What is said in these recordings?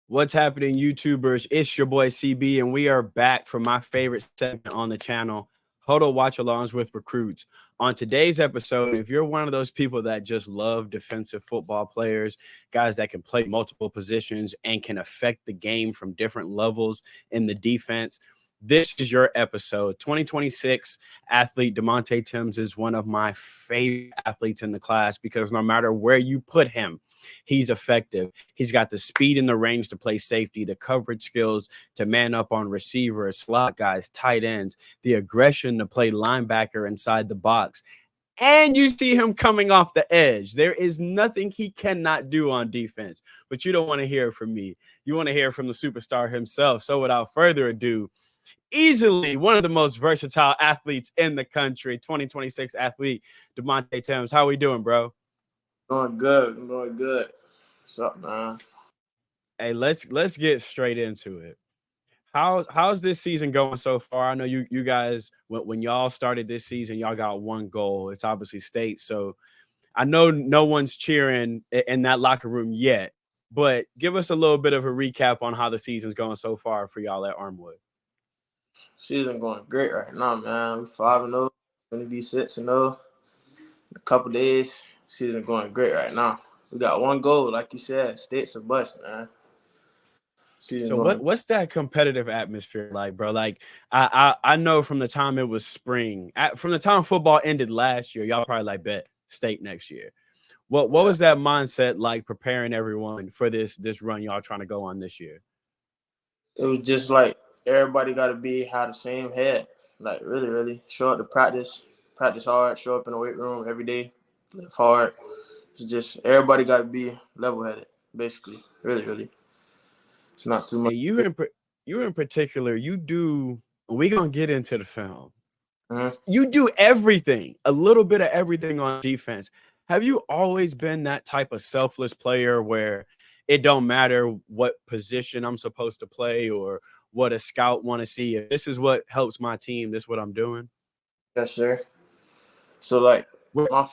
What's happening, YouTubers? It's your boy CB, and we are back for my favorite segment on the channel, Huddle Watch Alongs with Recruits. On today's episode, if you're one of those people that just love defensive football players, guys that can play multiple positions and can affect the game from different levels in the defense, this is your episode. 2026 athlete Dmontae Tims is one of my favorite athletes in the class because no matter where you put him, he's effective. He's got the speed and the range to play safety, the coverage skills to man up on receivers, slot guys, tight ends, the aggression to play linebacker inside the box. And you see him coming off the edge. There is nothing he cannot do on defense. But you don't want to hear it from me. You want to hear it from the superstar himself. So without further ado, easily one of the most versatile athletes in the country, 2026 athlete, Dmontae Tims. How we doing, bro? Doing good. I'm doing good. What's up, man? Hey, let's get straight into it. How's this season going so far? I know you guys, when y'all started this season, y'all got one goal. It's obviously state. So I know no one's cheering in that locker room yet, but give us a little bit of a recap on how the season's going so far for y'all at Armwood. Season going great right now, man. We 5-0. Gonna be 6-0 in a couple days. Season going great right now. We got one goal, like you said. State's a bust, man. So what's that competitive atmosphere like, bro? Like I know from the time it was spring, from the time football ended last year, y'all probably like bet state next year. What was that mindset like preparing everyone for this run y'all trying to go on this year? It was just like everybody got to have the same head. Like really show up to practice hard, show up in the weight room every day, live hard. It's just everybody got to be level-headed, basically. Really. It's not too much. And you in particular, we gonna get into the film. Mm-hmm. You do everything, a little bit of everything on defense. Have you always been that type of selfless player where it don't matter what position I'm supposed to play or what a scout want to see? If this is what helps my team, this is what I'm doing? Yes, sir. So, like, my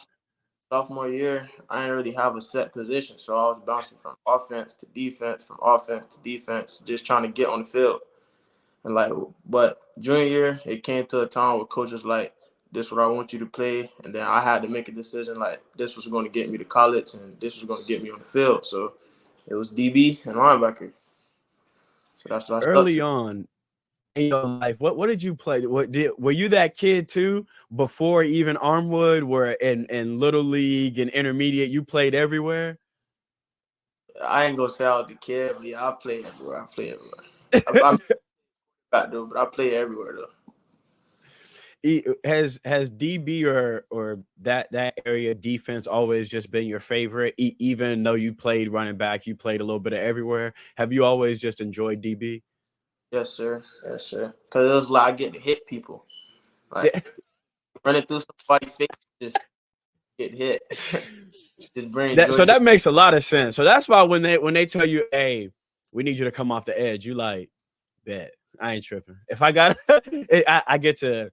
sophomore year, I didn't really have a set position. So I was bouncing from offense to defense, just trying to get on the field. And but junior year, it came to a time where coach was like, this is what I want you to play. And then I had to make a decision, like, this was going to get me to college and this was going to get me on the field. So it was DB and linebacker. So that's what I stuck Early to. on in your life, what did you play? Were you that kid too before even Armwood? Where in little league and intermediate, you played everywhere? I ain't gonna say I was the kid, but yeah, I play everywhere. I'm back though, but I play everywhere though. Has DB or that area defense always just been your favorite? Even though you played running back, you played a little bit of everywhere. Have you always just enjoyed DB? Yes, sir. Because it was like I get to hit people, like running through somebody's face, just get hit. Just bring joy. So that makes a lot of sense. So that's why when they tell you, "Hey, we need you to come off the edge," you like, bet. I ain't tripping. If I got, I get to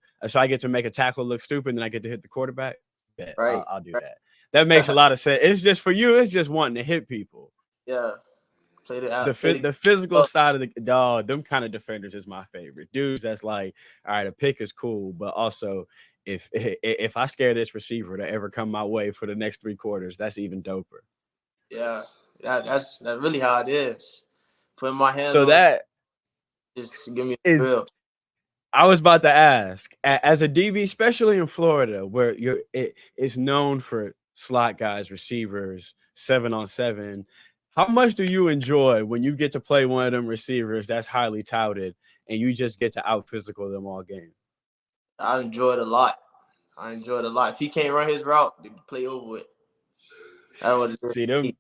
make a tackle look stupid, and then I get to hit the quarterback. Bet. Right. I'll do that. That makes a lot of sense. It's just for you. It's just wanting to hit people. Yeah. Played it out. The physical side of the dog. Them kind of defenders is my favorite. Dudes that's like, all right, a pick is cool, but also if I scare this receiver to ever come my way for the next 3 quarters, that's even doper. Yeah. That's really how it is. Putting my hands so on that just give me a is thrill. I was about to ask, as a DB, especially in Florida, where it's known for slot guys, receivers, 7-on-7. How much do you enjoy when you get to play one of them receivers that's highly touted and you just get to out physical them all game? I enjoy it a lot. If he can't run his route, they play over it. That's what it is. See them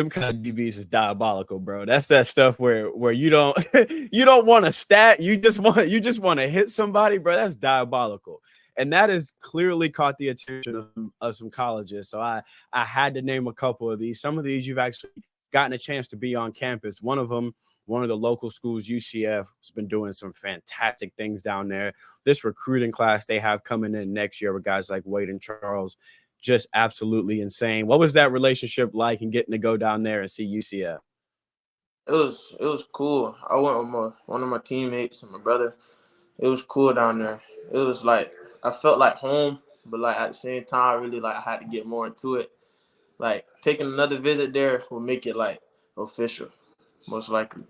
kind of DBs is diabolical, bro. That's that stuff where you don't want a stat, you just want to hit somebody, bro. That's diabolical. And that has clearly caught the attention of some colleges. So I had to name a couple of these. Some of these you've actually gotten a chance to be on campus. One of them, one of the local schools, UCF, has been doing some fantastic things down there. This recruiting class they have coming in next year with guys like Wade and Charles, just absolutely insane. What was that relationship like and getting to go down there and see UCF? It was cool. I went with one of my teammates and my brother. It was cool down there. It was like I felt like home, but like at the same time, really like I had to get more into it. Like taking another visit there will make it like official, most likely.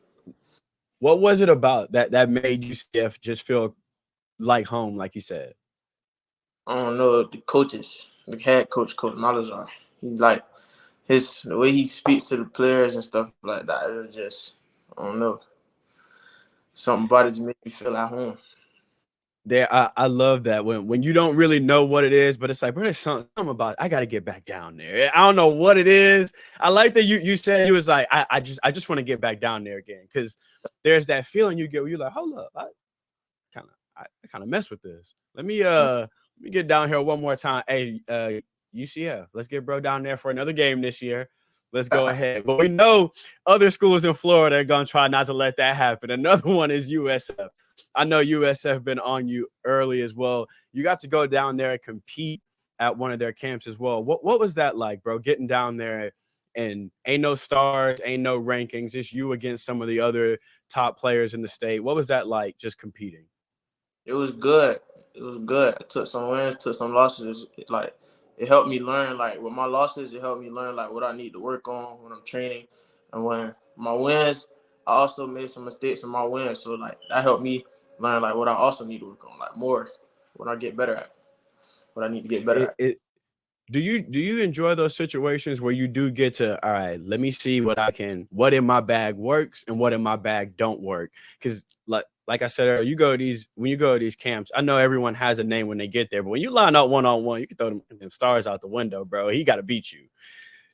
What was it about that made UCF just feel like home, like you said? I don't know the coaches, the head coach, Coach Malazar. He like the way he speaks to the players and stuff like that. It was just I don't know, something about it just made me feel at home. There, I love that when you don't really know what it is, but it's like, bro, there's something about it. I got to get back down there. I don't know what it is. I like that you said you was like, I just want to get back down there again, because there's that feeling you get where you're like, hold up, I kind of mess with this. Let me get down here one more time. Hey, UCF, let's get bro down there for another game this year. Let's go ahead. But we know other schools in Florida are gonna try not to let that happen. Another one is USF. I know USF been on you early as well. You got to go down there and compete at one of their camps as well. What was that like, bro? Getting down there and ain't no stars, ain't no rankings, just you against some of the other top players in the state. What was that like, just competing? It was good. It was good. I took some wins, took some losses. It helped me learn. Like with my losses, it helped me learn like what I need to work on when I'm training. And when my wins, I also made some mistakes in my wins. So like that helped me learn like what I also need to work on, like more when I get better at what I need to get better at. It Do you enjoy those situations where you do get to, all right, let me see what in my bag works and what in my bag don't work? Because like I said earlier, when you go to these camps, I know everyone has a name when they get there, but when you line up one-on-one, you can throw them stars out the window, bro. He got to beat you.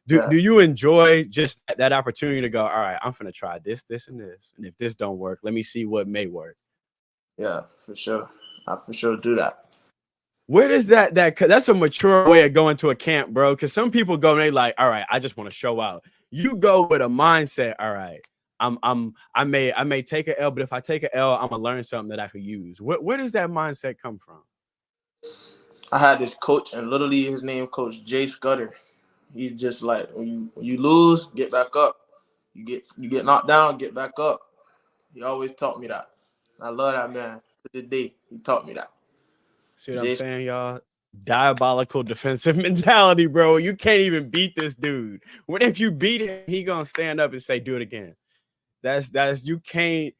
Yeah, Do you enjoy just that opportunity to go, all right, I'm gonna try this, and this, and if this don't work, let me see what may work? yeah, for sure. I for sure do that. Where does that's a mature way of going to a camp, bro? Because some people go and they like, all right, I just want to show out. You go with a mindset, all right, I may take an L, but if I take an L, I'm gonna learn something that I could use. Where does that mindset come from? I had this coach, and literally his name Coach Jay Scudder. He's just like when you lose, get back up. You get knocked down, get back up. He always taught me that. I love that man to this day. He taught me that. See what I'm Jason, saying, y'all? Diabolical defensive mentality, bro. You can't even beat this dude. What if you beat him? He gonna stand up and say, "Do it again." That's you can't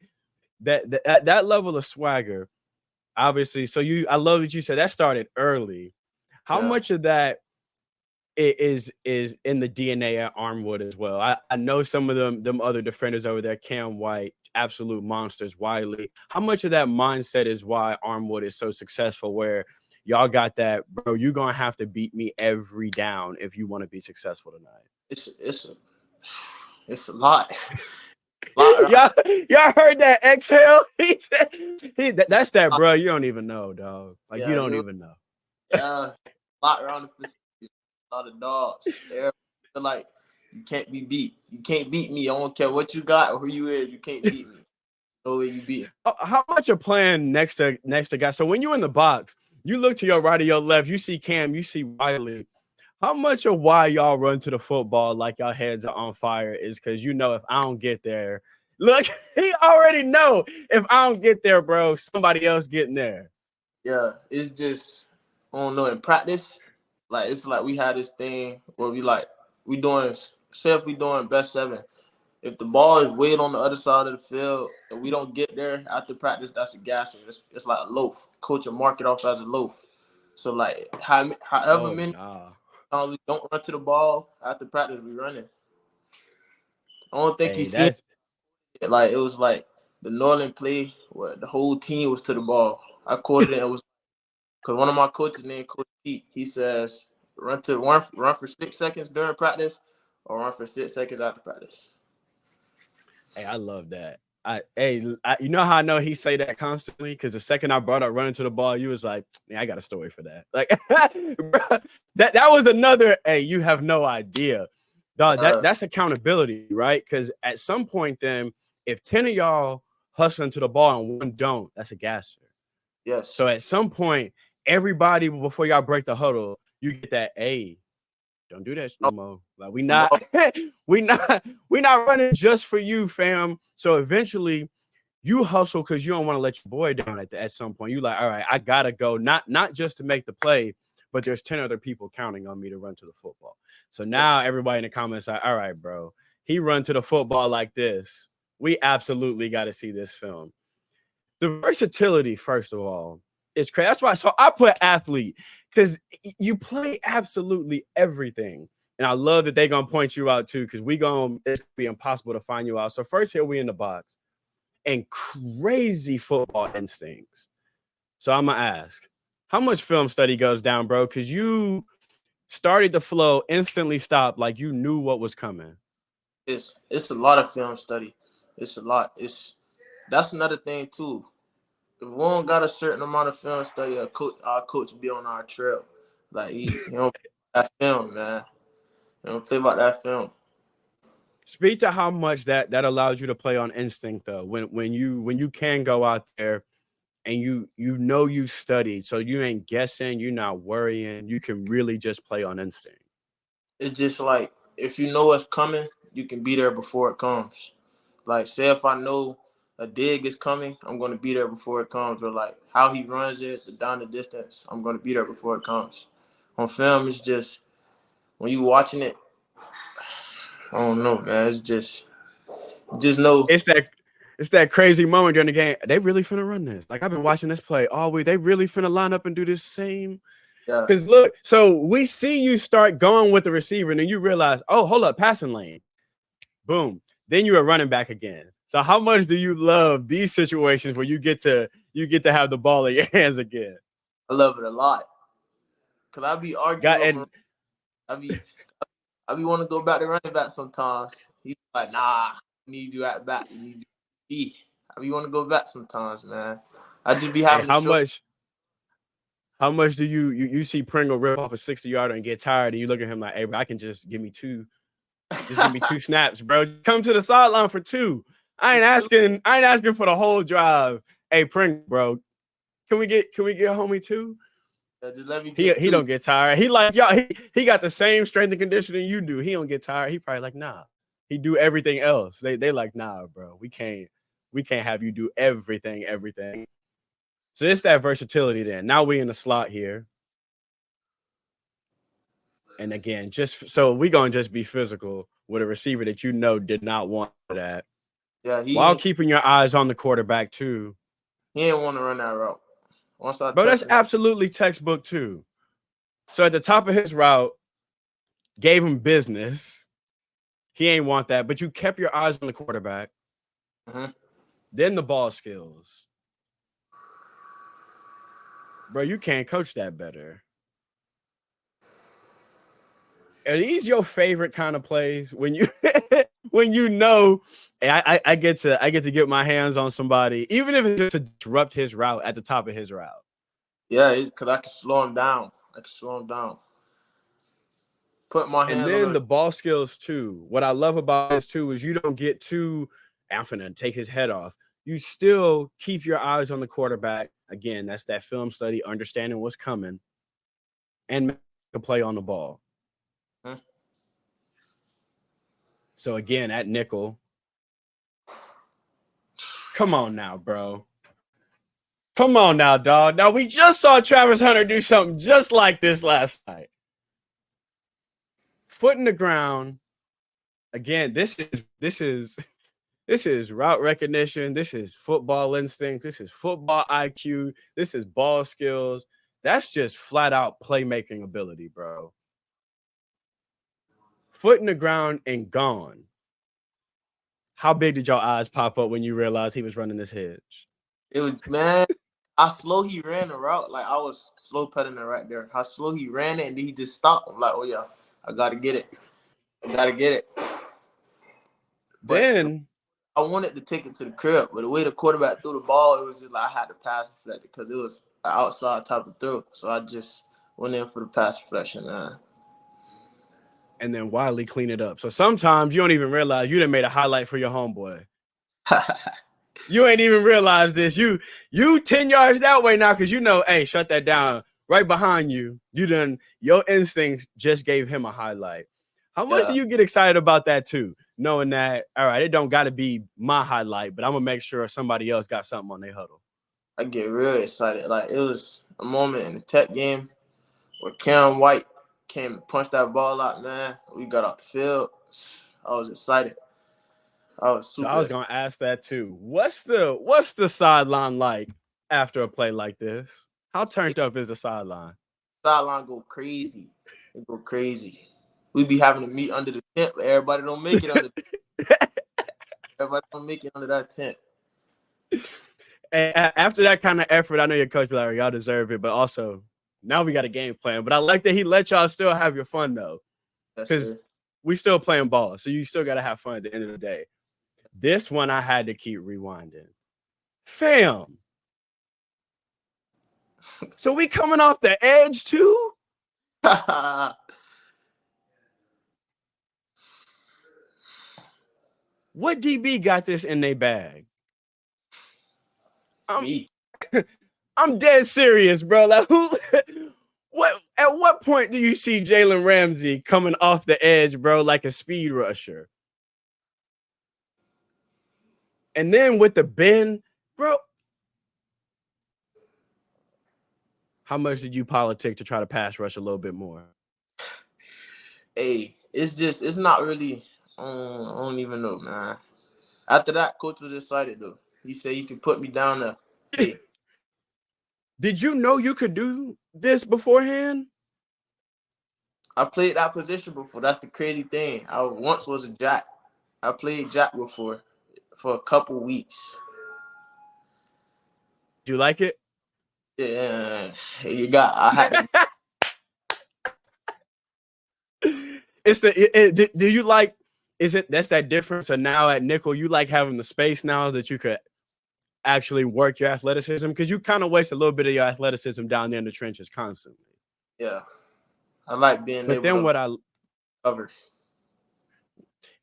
that level of swagger. Obviously, I love that you said that started early. How yeah. much of that is in the DNA at Armwood as well? I know some of them other defenders over there, Cam White, absolute monsters, Wiley. How much of that mindset is why Armwood is so successful, where y'all got that, bro, you're gonna have to beat me every down if you want to be successful tonight? It's a lot. lot around, y'all heard that exhale? He said, that's that, bro. You don't even know, dog. Like, you yeah, don't even know. yeah, a lot around the facility. A lot of dogs. Everybody feel like you can't be beat. You can't beat me. I don't care what you got or who you is. You can't beat me. No way you beat me. How much are playing next to guys? So when you're in the box, you look to your right or your left, you see Cam, you see Wiley. How much of why y'all run to the football like y'all heads are on fire is because you know if I don't get there, look, he already know if I don't get there, bro, somebody else getting there. Yeah, it's just I don't know. In practice, like it's like we had this thing where we doing say if we doing best seven. If the ball is way on the other side of the field and we don't get there after practice, that's a gasser. It's like a loaf. Coach will mark it off as a loaf. So like however Oh many nah. times we don't run to the ball after practice, we running. I don't think you Hey, seen that's it. Like it was like the Northern play where the whole team was to the ball. I quoted it. It was because one of my coaches named Coach Pete. He says run for 6 seconds during practice or run for 6 seconds after practice. Hey, I love that. You know how I know he say that constantly? Because the second I brought up running to the ball, you was like, "Man, I got a story for that." Like, bro, that was another. Hey, you have no idea, dog. That's accountability, right? Because at some point, then, if 10 of y'all hustling to the ball and one don't, that's a gasser. Yes. So at some point, everybody before y'all break the huddle, you get that. Hey, Don't do that no more. Like we not we not running just for you, fam. So eventually you hustle because you don't want to let your boy down at some point. You like, all right, I gotta go, not just to make the play, but there's 10 other people counting on me to run to the football. So now everybody in the comments like, all right, bro, he run to the football like this. We absolutely got to see this film. The versatility, first of all, is crazy. That's why. So I put athlete because you play absolutely everything. And I love that they're going to point you out too, because it's going to be impossible to find you out. So first here we in the box and crazy football instincts. So I'm going to ask, how much film study goes down, bro? Because you started the flow, instantly stopped, like you knew what was coming. It's a lot of film study. It's a lot. That's another thing too. If we don't got a certain amount of film study, our coach be on our trail. Like he don't play that film, man. He don't play about that film. Speak to how much that allows you to play on instinct though. When you can go out there and you studied, so you ain't guessing, you're not worrying, you can really just play on instinct. It's just like if you know what's coming, you can be there before it comes. Like say if I know a dig is coming, I'm going to be there before it comes. Or like how he runs it, down the distance, I'm going to be there before it comes. On film, it's just when you watching it, I don't know, man. It's just know. It's that crazy moment during the game. They really finna run this. Like I've been watching this play all week. They really finna line up and do this same. Yeah. Because look, so we see you start going with the receiver, and then you realize, oh, hold up, passing lane. Boom. Then you are running back again. So how much do you love these situations where you get to have the ball in your hands again? I love it a lot. Cause I be arguing. I be want to go back to running back sometimes. He's like, nah, I need you at back. You need to be. I be want to go back sometimes, man. I just be having. How much do you see Pringle rip off a 60-yarder and get tired, and you look at him like, hey, bro, I can just give me two. Just give me 2 snaps, bro. Come to the sideline for 2. I ain't asking for the whole drive. Hey, Pringle, bro, can we get homie 2? Yeah, just let me he don't get tired. He like y'all. He got the same strength and conditioning you do. He don't get tired. He probably like nah. He do everything else. They like nah, bro. We can't have you do everything. So it's that versatility. Then now we in the slot here. And again, just so we gonna just be physical with a receiver that you know did not want that. Yeah, while keeping your eyes on the quarterback too. He didn't want to run that route. But that's absolutely textbook too. So at the top of his route, gave him business. He ain't want that, but you kept your eyes on the quarterback. Mm-hmm. Then the ball skills. Bro, you can't coach that better. Are these your favorite kind of plays when you when you know I get to get my hands on somebody, even if it's just to disrupt his route at the top of his route? Yeah, because I can slow him down. Put my hands on him. And then the ball skills too. What I love about this too is you don't get too finna and take his head off. You still keep your eyes on the quarterback. Again, that's that film study, understanding what's coming, and make a play on the ball. So again, at nickel. Come on now, bro. Come on now, dog. Now we just saw Travis Hunter do something just like this last night. Foot in the ground. Again, this is route recognition. This is football instinct. This is football IQ. This is ball skills. That's just flat out playmaking ability, bro. Foot in the ground and gone. How big did your eyes pop up when you realized he was running this hedge? It was, man, how slow he ran the route. Like, I was slow pedaling it right there. How slow he ran it, and then he just stopped. I'm like, oh, yeah, I got to get it. But then I wanted to take it to the crib, but the way the quarterback threw the ball, it was just like I had to pass reflect it because it was an outside type of throw. So I just went in for the pass reflection, man. And then Wiley clean it up. So sometimes you don't even realize you done made a highlight for your homeboy. You ain't even realize this. You 10 yards that way now because you know, hey, shut that down. right behind you. Your instinct just gave him a highlight. How much do you get excited about that too? Knowing that, all right, it don't got to be my highlight, but I'm gonna make sure somebody else got something on their huddle. I get real excited. Like, it was a moment in the Tech game where Cam White came and punched that ball out, man. We got off the field. I was excited. I was super. So I was gonna ask that too. What's the sideline like after a play like this? How turned up is the sideline? Sideline go crazy. It go crazy. We be having to meet under the tent, but everybody don't make it under. Everybody don't make it under that tent. And after that kind of effort, I know your coach be like, y'all deserve it, but also now we got a game plan. But I like that he let y'all still have your fun though, because we still playing ball, so you still gotta have fun at the end of the day. This one I had to keep rewinding, fam. So we coming off the edge too? What DB got this in their bag? I'm dead serious, bro. Like, at what point do you see Jalen Ramsey coming off the edge, bro, like a speed rusher? And then with the bend, bro, how much did you politic to try to pass rush a little bit more? Hey, it's not really, I don't even know, man. After that, coach was excited, though. He said you could put me down there. Hey. Did you know you could do this beforehand? I played that position before. That's the crazy thing. I once was a jack. I played jack before for a couple weeks. Do you like it? Yeah, I had to. Do you like? That's that difference? So now at nickel, you like having the space now that you could actually work your athleticism, because you kind of waste a little bit of your athleticism down there in the trenches constantly. Yeah, I like being but able then to what I cover.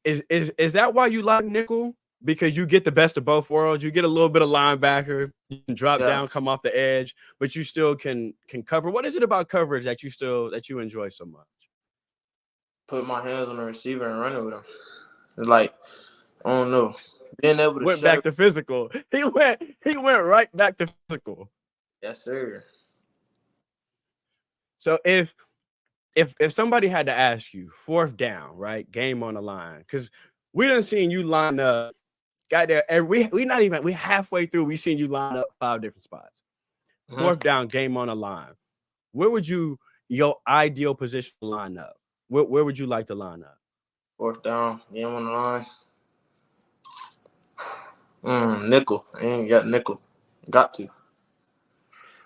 Is that why you like nickel? Because you get the best of both worlds. You get a little bit of linebacker, you can drop down, come off the edge, but you still can cover. What is it about coverage that you enjoy so much? Put my hands on the receiver and running with him. It's like, I don't know, being able to went back to physical. He went right back to physical. Yes, sir. So if somebody had to ask you, 4th down, right, game on the line, because we done seen you line up, got there, and we halfway through, we seen you line up 5 different spots. 4th down, game on the line. Where would your ideal position line up? Where would you like to line up? 4th down, game on the line. Nickel. I ain't got nickel. Got to.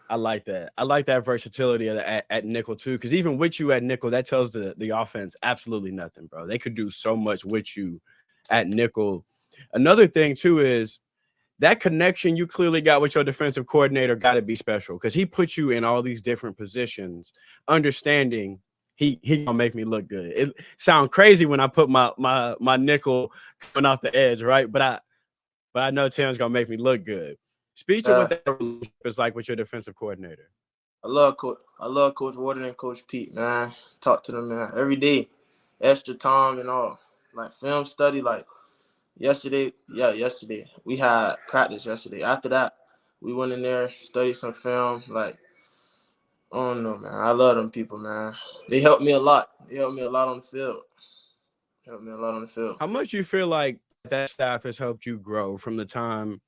I like that. I like that versatility at nickel too, because even with you at nickel, that tells the offense absolutely nothing, bro. They could do so much with you at nickel. Another thing too is that connection you clearly got with your defensive coordinator got to be special, because he put you in all these different positions, understanding he gonna make me look good. It sounds crazy when I put my nickel coming off the edge, right? But I know Tim's gonna make me look good. Speak to what that relationship is like with your defensive coordinator. I love Coach Warden and Coach Pete, man. Talk to them, man, every day. Extra time and all. Like film study, like yesterday. We had practice yesterday. After that, we went in there, studied some film. Like, I don't know, man. I love them people, man. They helped me a lot. They helped me a lot on the field. How much you feel like that staff has helped you grow from the time,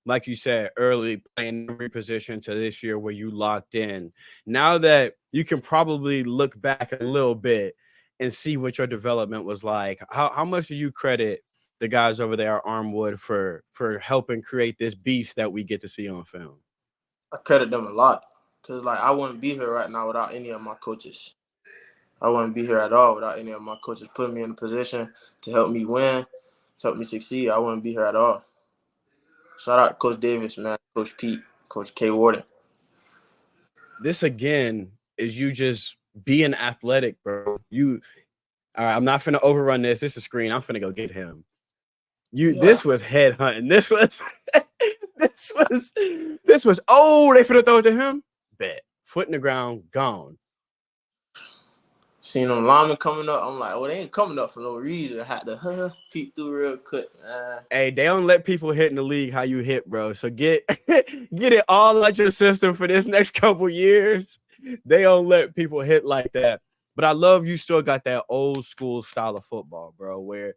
like you said, early playing every position, to this year where you locked in? Now that you can probably look back a little bit and see what your development was like, how much do you credit the guys over there at Armwood for helping create this beast that we get to see on film? I credit them a lot, because like I wouldn't be here right now without any of my coaches. I wouldn't be here at all without any of my coaches putting me in a position to help me win, to help me succeed. I wouldn't be here at all. Shout out to Coach Davis, man, Coach Pete, Coach K. Warden. This again is you just being athletic, bro. All right, I'm not finna overrun this. This is a screen. I'm finna go get him. This was head hunting. This was oh, they finna throw it to him. Bet foot in the ground, gone. Seen them linemen coming up. I'm like, oh, they ain't coming up for no reason. I had to peek through real quick. Hey, they don't let people hit in the league how you hit, bro. So get get it all out your system for this next couple years. They don't let people hit like that. But I love you still got that old school style of football, bro, where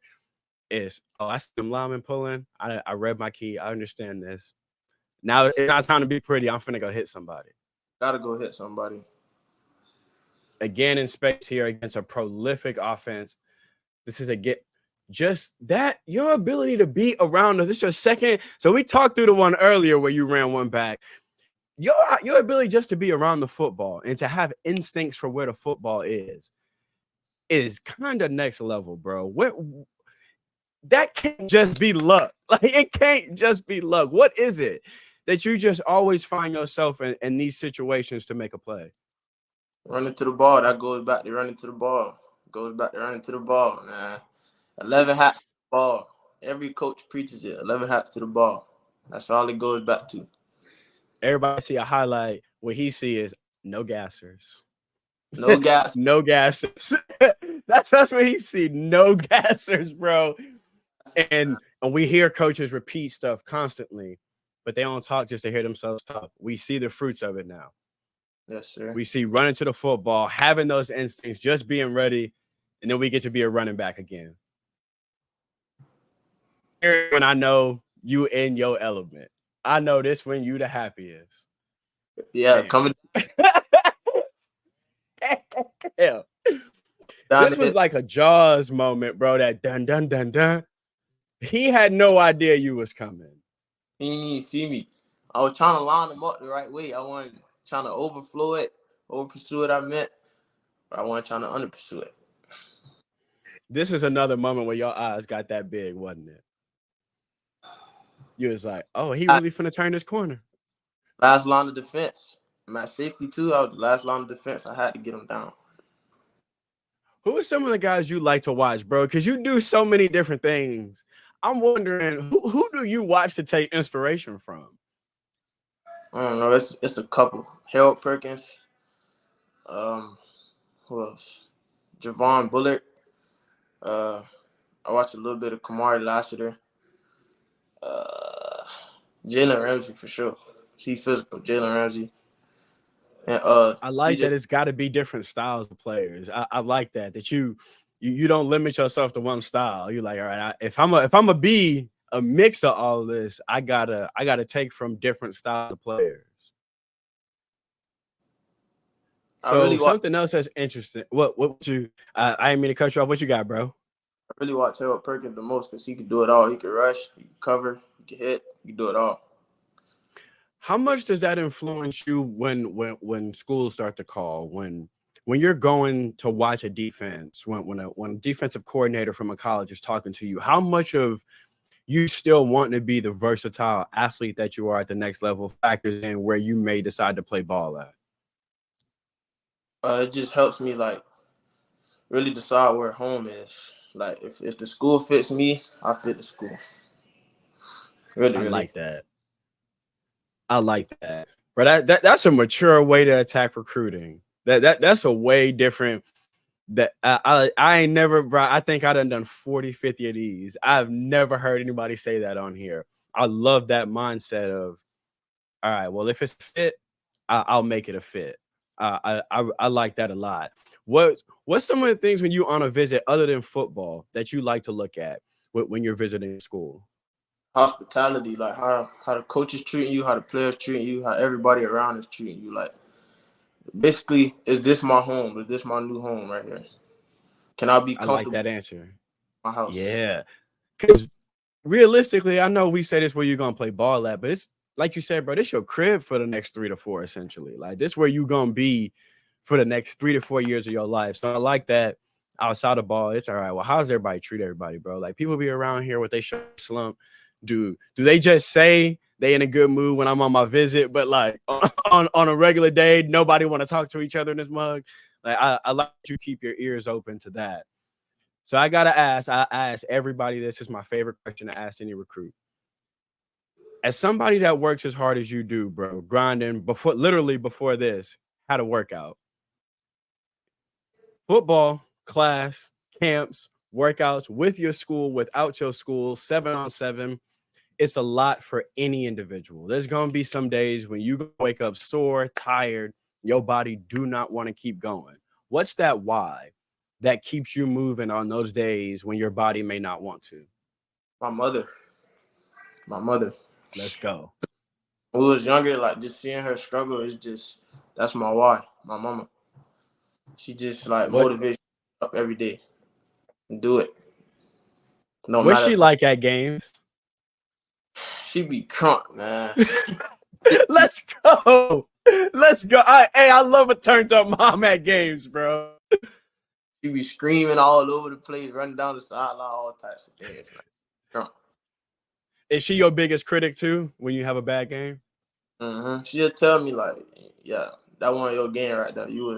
it's, oh, I see them linemen pulling. I read my key. I understand this. Now it's not time to be pretty. I'm finna go hit somebody. Gotta go hit somebody. Again, in space here against a prolific offense. This is just that your ability to be around. This is your second. So we talked through the one earlier where you ran one back. Your ability just to be around the football and to have instincts for where the football is kind of next level, bro. That can't just be luck. Like, it can't just be luck. What is it that you just always find yourself in these situations to make a play? Running to the ball. That goes back to running to the ball. Goes back to running to the ball, man. 11 hats to the ball. Every coach preaches it. 11 hats to the ball. That's all it goes back to. Everybody see a highlight. What he see is no gassers. No gas. No gassers. That's what he see. No gassers, bro. And we hear coaches repeat stuff constantly, but they don't talk just to hear themselves talk. We see the fruits of it now. Yes, sir. We see running to the football, having those instincts, just being ready, and then we get to be a running back again. When I know you in your element, I know this when you the happiest. Yeah, man. Coming. Yeah. This was like a Jaws moment, bro. That dun dun dun dun. He had no idea you was coming. He didn't even see me. I was trying to line him up the right way. I wasn't trying to overflow it, over pursue it. I meant, but I wasn't trying to under pursue it. This is another moment where your eyes got that big, wasn't it? You was like, oh, he really finna turn this corner. Last line of defense. My safety too. I was the last line of defense. I had to get him down. Who are some of the guys you like to watch, bro? Because you do so many different things. I'm wondering, who do you watch to take inspiration from? I don't know. It's a couple. Harold Perkins. Who else? Javon Bullard. I watched a little bit of Kamari Lassiter. Jalen Ramsey for sure. He physical. Jalen Ramsey. And I like that it's got to be different styles of players. I like that you don't limit yourself to one style. You're like, all right, if I'm a be a mix of all of this, I gotta take from different styles of players. So something else that's interesting. What you? I didn't mean to cut you off. What you got, bro? I really watch Harold Perkins the most because he can do it all. He can rush, he can cover, he can hit, he can do it all. How much does that influence you when schools start to call, when you're going to watch a defense, when a defensive coordinator from a college is talking to you? How much of you still want to be the versatile athlete that you are at the next level factors in where you may decide to play ball at? It just helps me like really decide where home is. Like if the school fits me, I fit the school. Really. Like that. I like that. But that's a mature way to attack recruiting. That's a way different. That I ain't never, bro. I think I done 40, 50 of these. I've never heard anybody say that on here. I love that mindset of, all right, well, if it's a fit, I'll make it a fit. I like that a lot. What's some of the things when you on a visit other than football that you like to look at when you're visiting school? Hospitality, like how the coaches treating you, how the players treating you, how everybody around is treating you. Like basically, is this my home? Is this my new home right here? Can I be comfortable? I like that answer. My house. Yeah, because realistically, I know we say this where you're gonna play ball at, but it's like you said, bro. This your crib for the next 3 to 4, essentially. Like this where you gonna be for the next 3 to 4 years of your life. So I like that. Outside of ball, it's all right. Well, how does everybody treat everybody, bro? Like people be around here with they slump. Do they just say they in a good mood when I'm on my visit, but like on a regular day, nobody want to talk to each other in this mug? Like I like you keep your ears open to that. So I gotta ask. I ask everybody. This is my favorite question to ask any recruit. As somebody that works as hard as you do, bro, grinding before this, had a workout. Football, class, camps, workouts with your school, without your school, 7-on-7. It's a lot for any individual. There's going to be some days when you wake up sore, tired, your body do not want to keep going. What's that why that keeps you moving on those days when your body may not want to? My mother. Let's go. When we was younger, like just seeing her struggle is just, that's my why. My mama. She just like What motivates me up every day and do it. No what's matter she if like at games? she be crunk, man. Let's go. Let's go. I love a turned up mom at games, bro. She be screaming all over the place, running down the sideline, all types of things. Like, crunk. Is she your biggest critic too when you have a bad game? She'll tell me like, yeah, that wasn't your game right there. You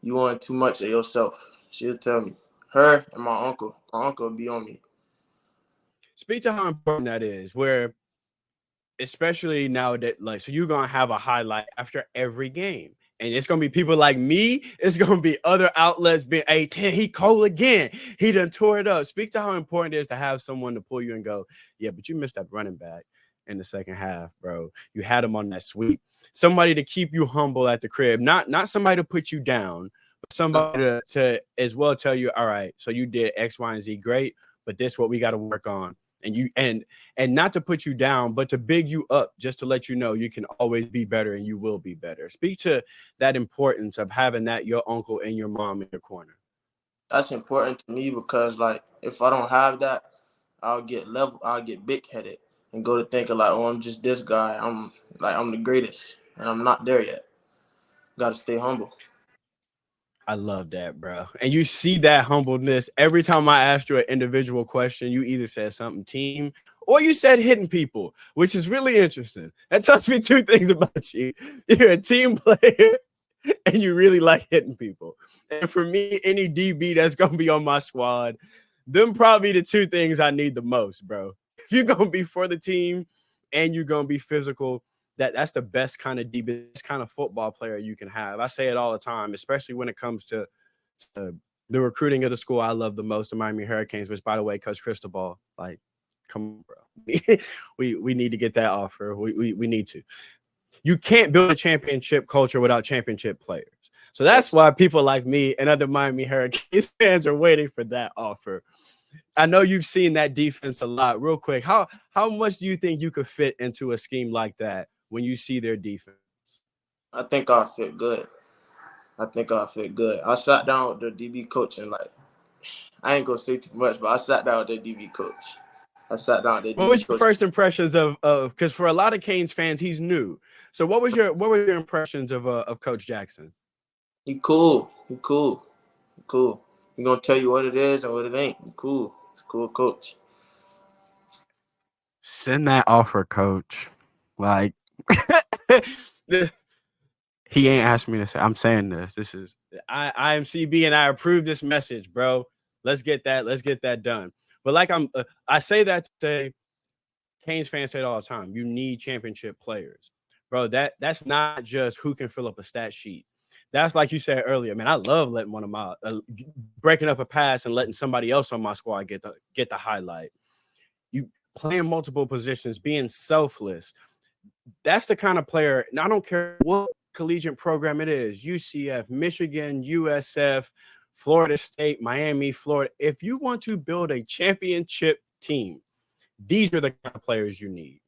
wanted too much of yourself. She'll tell me. Her and my uncle. My uncle will be on me. Speak to how important that is, where especially now that like, so you're gonna have a highlight after every game. And it's gonna be people like me. It's gonna be other outlets being, hey, he cold again. He done tore it up. Speak to how important it is to have someone to pull you and go, yeah, but you missed that running back in the second half, bro. You had him on that sweep. Somebody to keep you humble at the crib, not somebody to put you down, but somebody to as well tell you, all right, so you did X, Y, and Z, great, but this is what we got to work on. And you and not to put you down, but to big you up, just to let you know you can always be better and you will be better. Speak to that importance of having that your uncle and your mom in your corner. That's important to me because like if I don't have that, I'll get big headed and go to thinking like, oh, I'm just this guy. I'm the greatest, and I'm not there yet. Got to stay humble. I love that, bro. And you see that humbleness every time I asked you an individual question. You either said something team or you said hitting people, which is really interesting. That tells me two things about you. You're a team player and you really like hitting people. And for me, any DB that's going to be on my squad, them probably the two things I need the most, bro. If you're going to be for the team and you're going to be physical, that's the best kind of DB, best kind of football player you can have. I say it all the time, especially when it comes to the recruiting of the school I love the most, the Miami Hurricanes, which, by the way, Coach Cristobal, like, come on, bro. we need to get that offer. We need to. You can't build a championship culture without championship players. So that's why people like me and other Miami Hurricanes fans are waiting for that offer. I know you've seen that defense a lot. Real quick, how much do you think you could fit into a scheme like that when you see their defense? I think I'll fit good. I sat down with the DB coach and like, I ain't gonna say too much, but I sat down with the DB coach. What was your first impressions of because for a lot of Canes fans, he's new. So what were your impressions of Coach Jackson? He cool. He gonna tell you what it is and what it ain't. He cool. He's a cool coach. Send that offer, Coach. Like he ain't asked me to say. I'm saying this. This is I am CB and I approve this message, bro. Let's get that done. But like I say that to say, Canes fans say it all the time. You need championship players, bro. That's not just who can fill up a stat sheet. That's like you said earlier, man. I love letting one of my breaking up a pass and letting somebody else on my squad get the highlight. You playing multiple positions, being selfless. That's the kind of player. And I don't care what collegiate program it is, UCF, Michigan, USF, Florida State, Miami, Florida. If you want to build a championship team, these are the kind of players you need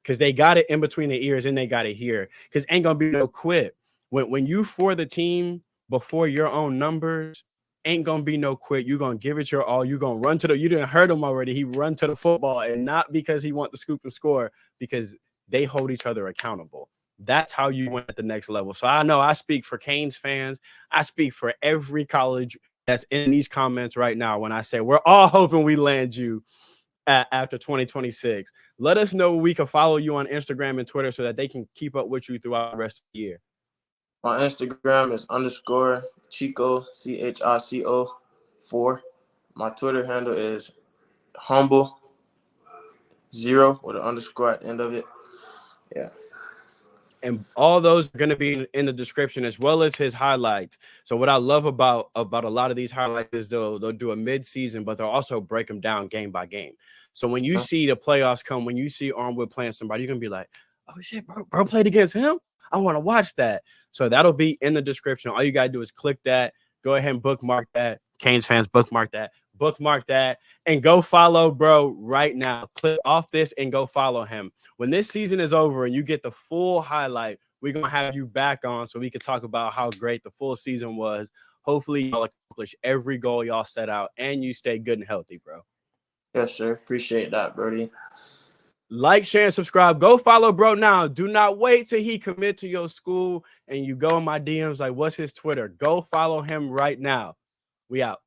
because they got it in between the ears and they got it here because ain't going to be no quit. When you for the team before your own numbers, ain't going to be no quit. You're going to give it your all. You're going to run to you didn't hurt him already. He run to the football and not because he want the scoop and score because they hold each other accountable. That's how you win at the next level. So I know I speak for Canes fans. I speak for every college that's in these comments right now when I say we're all hoping we land you after 2026. Let us know we can follow you on Instagram and Twitter so that they can keep up with you throughout the rest of the year. My Instagram is _ Chico, CHICO 4. My Twitter handle is humble0 with an underscore at the end of it. Yeah. And all those are going to be in the description, as well as his highlights. So what I love about a lot of these highlights is they'll do a mid-season, but they'll also break them down game by game. So when you see the playoffs come, when you see Armwood playing somebody, you're gonna be like, oh shit, bro played against him. I want to watch that. So that'll be in the description. All you gotta do is click that. Go ahead and bookmark that. Canes fans, bookmark that, and go follow bro right now. Click off this and go follow him. When this season is over and you get the full highlight, we're gonna have you back on so we can talk about how great the full season was. Hopefully y'all accomplish every goal y'all set out and you stay good and healthy, bro. Yes, sir. Appreciate that, Brody. Like, share, and subscribe. Go follow bro now. Do not wait till he commit to your school and you go in my DMs like, what's his Twitter? Go follow him right now. We out.